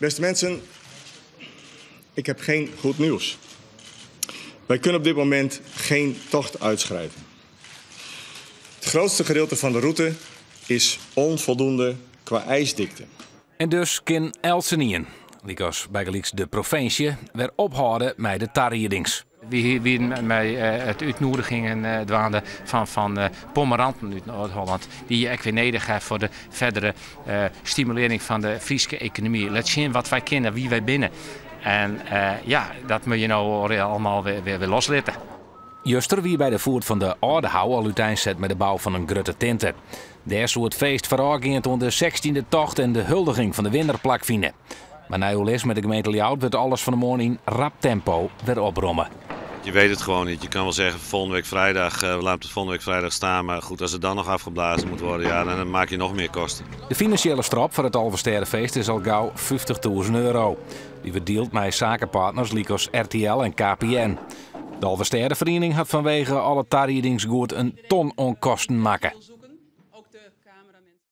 Beste mensen, ik heb geen goed nieuws. Wij kunnen op dit moment geen tocht uitschrijven. Het grootste gedeelte van de route is onvoldoende qua ijsdikte. En dus kan Elsenien, likos bijgelijks de provincie, weer ophouden met de tarriedings. We met het uitnodigingen dwaande van Pommeranten uit Noord-Holland, die je ook weer nodig hebben voor de verdere stimulering van de Friese economie. Laat zien wat wij kennen, wie wij binnen. En dat moet je nou allemaal weer loslaten. Juster wie bij de voet van de oude hou al uiteindelijk met de bouw van een grote tente. Daar zou het feest voorafgaand onder de 16e tocht en de huldiging van de winterplak vinden. Maar na uw les met de gemeente Ljouwert werd alles van de morgen in rap tempo weer oprommen. Je weet het gewoon niet. Je kan wel zeggen volgende week vrijdag, we laten het volgende week vrijdag staan. Maar goed, als het dan nog afgeblazen moet worden, ja, dan maak je nog meer kosten. De financiële strop voor het Alversterrenfeest is al gauw €50.000. Die wordt deeld met zakenpartners likos RTL en KPN. De Alversterrenvereniging had vanwege alle tarriedingsgoed een ton onkosten maken.